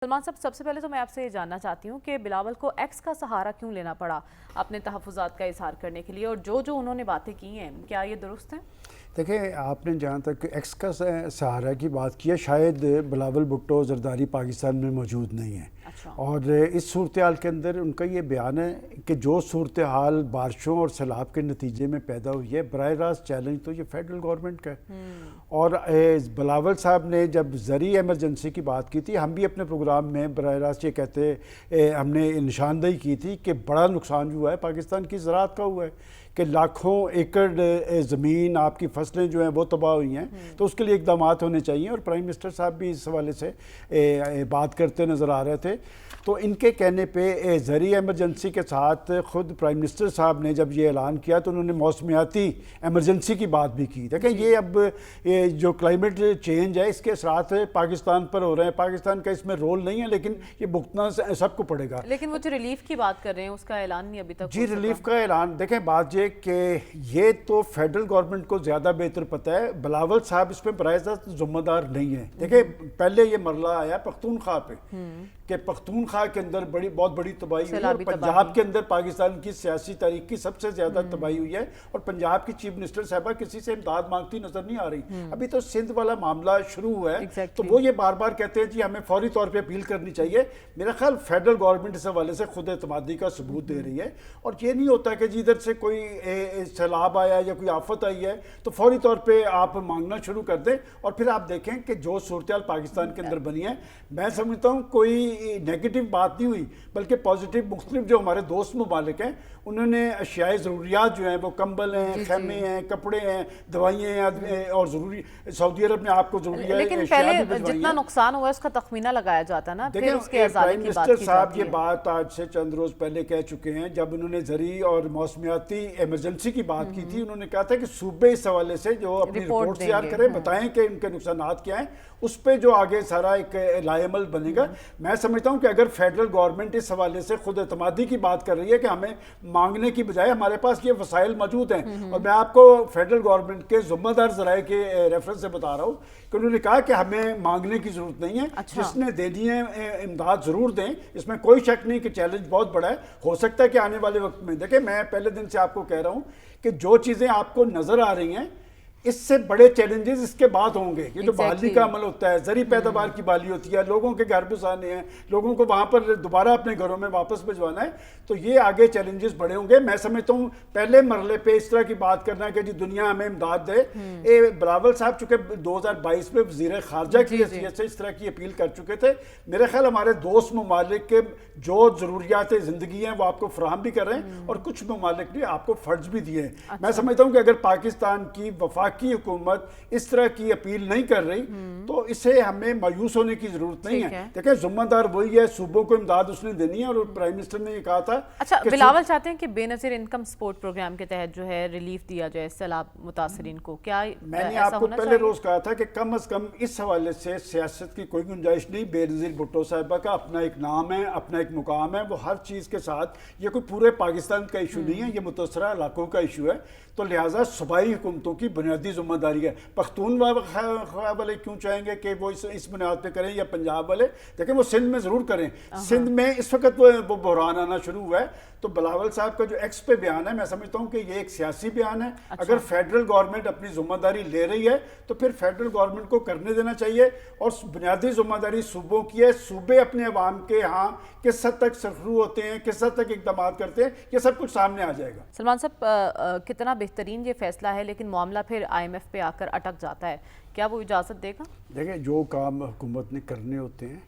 سلمان صاحب، سب سے پہلے تو میں آپ سے یہ جاننا چاہتی ہوں کہ بلاول کو ایکس کا سہارا کیوں لینا پڑا اپنے تحفظات کا اظہار کرنے کے لیے، اور جو انہوں نے باتیں کی ہیں کیا یہ درست ہیں؟ دیکھیں، آپ نے جہاں تک ایکس کا سہارا کی بات کی ہے، شاید بلاول بھٹو زرداری پاکستان میں موجود نہیں ہیں۔ اور اس صورتحال کے اندر ان کا یہ بیان ہے کہ جو صورتحال بارشوں اور سیلاب کے نتیجے میں پیدا ہوئی ہے، براہ راست چیلنج تو یہ فیڈرل گورنمنٹ کا ہے۔ اور بلاول صاحب نے جب زرعی ایمرجنسی کی بات کی تھی، ہم بھی اپنے پروگرام میں براہ راست یہ کہتے ہم نے نشاندہی کی تھی کہ بڑا نقصان جو ہوا ہے پاکستان کی زراعت کا ہوا ہے، کہ لاکھوں ایکڑ زمین، آپ کی فصلیں جو ہیں وہ تباہ ہوئی ہیں، تو اس کے لیے اقدامات ہونے چاہیے۔ اور پرائم منسٹر صاحب بھی اس حوالے سے بات کرتے نظر آ رہے تھے۔ تو ان کے کہنے پہ زرعی ایمرجنسی کے ساتھ خود پرائم منسٹر صاحب نے جب یہ اعلان کیا تو انہوں نے موسمیاتی ایمرجنسی کی بات بھی کی۔ دیکھیں، یہ اب جو کلائمیٹ چینج ہے اس کے اثرات پاکستان پر ہو رہے ہیں، پاکستان کا اس میں رول نہیں ہے، لیکن یہ بھگتنا سب کو پڑے گا۔ لیکن وہ جو ریلیف کی بات کر رہے ہیں اس کا اعلان نہیں ابھی تک؟ جی، ریلیف کا اعلان دیکھیں، بات یہ کہ یہ تو فیڈرل گورنمنٹ کو زیادہ بہتر پتہ ہے، بلاول صاحب اس پہ براہ راست ذمہ دار نہیں ہیں۔ دیکھیں، پہلے یہ مرحلہ آیا پختونخوا پہ کہ پختونخوا کے اندر بہت بڑی تباہی ہوئی، اور پنجاب کے اندر پاکستان کی سیاسی تاریخ کی سب سے زیادہ تباہی ہوئی ہے، اور پنجاب کی چیف منسٹر صاحبہ کسی سے امداد مانگتی نظر نہیں آ رہی۔ ابھی تو سندھ والا معاملہ شروع ہوا ہے، تو وہ یہ بار بار کہتے ہیں جی ہمیں فوری طور پہ اپیل کرنی چاہیے۔ میرا خیال فیڈرل گورنمنٹ اس حوالے سے خود اعتمادی کا ثبوت دے رہی ہے، اور یہ نہیں ہوتا کہ جی ادھر سے کوئی سیلاب آیا یا کوئی آفت آئی ہے تو فوری طور پہ آپ مانگنا شروع کر دیں، اور پھر آپ دیکھیں کہ جو صورتحال پاکستان کے اندر بنی ہے، میں سمجھتا ہوں کوئی نیگیٹو بات نہیں ہوئی، بلکہ پازیٹیو مختلف جو ہمارے دوست ممالک ہیں انہوں نے اشیاء ضروریات جو ہیں، وہ کمبل ہیں، خیمے ہیں، کپڑے ہیں، دوائیں ہیں، اور ضروری سعودی عرب میں آپ کو ضروری ہے۔ لیکن پہلے جتنا نقصان ہوا ہے اس کا تخمینہ لگایا جاتا نا، پھر اس کے ازالے کی بات کی جاتی ہے۔ پرائم منسٹر صاحب یہ بات آج سے چند روز پہلے کہہ چکے ہیں، جب انہوں نے زرعی اور موسمیاتی ایمرجنسی کی بات کی تھی، انہوں نے کہا تھا کہ صوبے اس حوالے سے جو اپنی رپورٹ تیار کریں، بتائیں کہ ان کے نقصانات کیا ہیں، اس پہ جو آگے سارا ایک لائحہ عمل بنے گا۔ میں سمجھتا ہوں کہ اگر فیڈرل گورنمنٹ اس حوالے سے خود اعتمادی کی بات کر رہی ہے کہ ہمیں مانگنے کی بجائے ہمارے پاس یہ وسائل موجود ہیں، اور میں آپ کو فیڈرل گورنمنٹ کے ذمہ دار ذرائع کے ریفرنس سے بتا رہا ہوں کہ انہوں نے کہا کہ ہمیں مانگنے کی ضرورت نہیں ہے، جس نے دینی ہے امداد ضرور دیں، اس میں کوئی شک نہیں کہ چیلنج بہت بڑا ہے۔ ہو سکتا ہے کہ آنے والے وقت میں، دیکھیں میں پہلے دن سے آپ کو کہہ رہا ہوں کہ جو چیزیں آپ کو نظر آ رہی ہیں اس سے بڑے چیلنجز اس کے بعد ہوں گے۔ یہ جو بحالی کا عمل ہوتا ہے، زرعی پیداوار کی بحالی ہوتی ہے، لوگوں کے گھر بسانے ہیں، لوگوں کو وہاں پر دوبارہ اپنے گھروں میں واپس بھجوانا ہے، تو یہ آگے چیلنجز بڑے ہوں گے۔ میں سمجھتا ہوں پہلے مرحلے پہ اس طرح کی بات کرنا ہے کہ جی دنیا ہمیں امداد دے۔ بلاول صاحب چونکہ 2022 میں وزیر خارجہ کی حیثیت سے اس طرح کی اپیل کر چکے تھے۔ میرے خیال ہمارے دوست ممالک کے جو ضروریات زندگی ہیں وہ آپ کو فراہم بھی کر رہے ہیں، اور کچھ ممالک نے آپ کو فرض بھی دیے ہیں۔ میں سمجھتا ہوں کہ اگر پاکستان کی وفاقی حکومت اس طرح کی اپیل نہیں کر رہی تو اسے ہمیں مایوس ہونے کی ضرورت نہیں ہے۔ دیکھیں، ذمہ دار وہی ہے، صوبوں کو امداد اس نے دینی ہے، اور پرائم منسٹر نے یہ کہا تھا۔ اچھا، بلاول چاہتے ہیں کہ بے نظیر انکم سپورٹ پروگرام کے تحت جو ہے ریلیف دیا جائے سیلاب متاثرین کو، کیا میں نے آپ کو پہلے روز کہا تھا کہ کم از کم اس حوالے سے سیاست کی کوئی گنجائش نہیں۔ بے نظیر بھٹو صاحبہ کا اپنا ایک نام ہے، اپنا ایک مقام ہے، وہ ہر چیز کے ساتھ، یہ کوئی پورے پاکستان کا ایشو نہیں ہے، یہ متاثرہ علاقوں کا ایشو ہے، تو لہٰذا صوبائی حکومتوں کی بنیادی ذمہ داری ہے۔ پختونخوا والے کیوں چاہیں گے کہ وہ اس بنیاد پہ کریں، یا پنجاب والے؟ دیکھیں، وہ سندھ میں ضرور کریں۔ سندھ میں اس وقت وہ بحران آنا شروع ہوا ہے، تو بلاول صاحب کا جو ایکس پہ بیان ہے، میں سمجھتا ہوں کہ یہ ایک سیاسی بیان ہے۔ اگر فیڈرل گورنمنٹ اپنی ذمہ داری لے رہی ہے تو پھر فیڈرل گورنمنٹ کو کرنے دینا چاہیے، اور بنیادی ذمہ داری صوبوں کی ہے۔ صوبے اپنے عوام کے ہاں کس حد تک سرخرو ہوتے ہیں، کس حد تک اقدامات کرتے ہیں، یہ سب کچھ سامنے آ جائے گا۔ سلمان صاحب، کتنا بہترین یہ فیصلہ ہے، لیکن معاملہ پھر IMF پہ آ کر اٹک جاتا ہے، کیا وہ اجازت دے گا؟ دیکھیں، جو کام حکومت نے کرنے ہوتے ہیں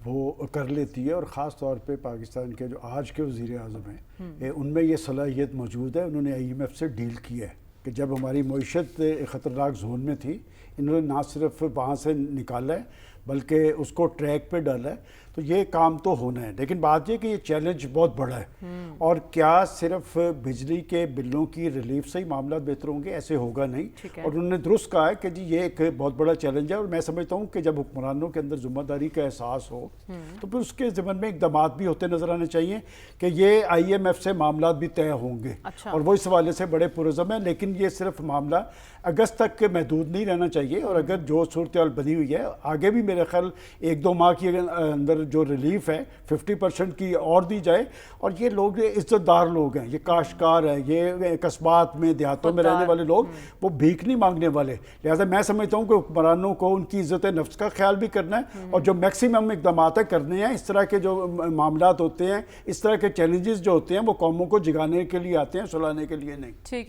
وہ کر لیتی ہے، اور خاص طور پہ پاکستان کے جو آج کے وزیر اعظم ہیں ان میں یہ صلاحیت موجود ہے۔ انہوں نے IMF سے ڈیل کیا ہے کہ جب ہماری معیشت خطرناک زون میں تھی، انہوں نے نہ صرف وہاں سے نکالا ہے بلکہ اس کو ٹریک پہ ڈالا ہے، تو یہ کام تو ہونا ہے۔ لیکن بات یہ کہ یہ چیلنج بہت بڑا ہے، اور کیا صرف بجلی کے بلوں کی ریلیف سے ہی معاملات بہتر ہوں گے؟ ایسے ہوگا نہیں۔ اور انہوں نے درست کہا ہے کہ جی یہ ایک بہت بڑا چیلنج ہے، اور میں سمجھتا ہوں کہ جب حکمرانوں کے اندر ذمہ داری کا احساس ہو تو پھر اس کے ضمن میں اقدامات بھی ہوتے نظر آنے چاہیے کہ یہ IMF سے معاملات بھی طے ہوں گے، اور وہ اس حوالے سے بڑے پرعزم ہیں۔ لیکن یہ صرف معاملہ اگست تک محدود نہیں رہنا چاہیے، اور اگر جو صورتحال بنی ہوئی ہے آگے بھی میرے میرے خیال 1-2 ماہ کے اندر جو ریلیف ہے 50% کی اور دی جائے. اور یہ لوگ عزت دار لوگ ہیں, یہ کاشتکار ہیں, یہ قصبات میں دیہاتوں میں رہنے والے لوگ, وہ بھیک نہیں مانگنے والے. لہٰذا میں سمجھتا ہوں کہ حکمرانوں کو ان کی عزت نفس کا خیال بھی کرنا ہے, اور جو میکسیمم اقدامات کرنے ہیں. اس طرح کے جو معاملات ہوتے ہیں, اس طرح کے چیلنجز جو ہوتے ہیں, وہ قوموں کو جگانے کے لیے آتے ہیں, سلانے کے لیے نہیں. ٹھیک ہے.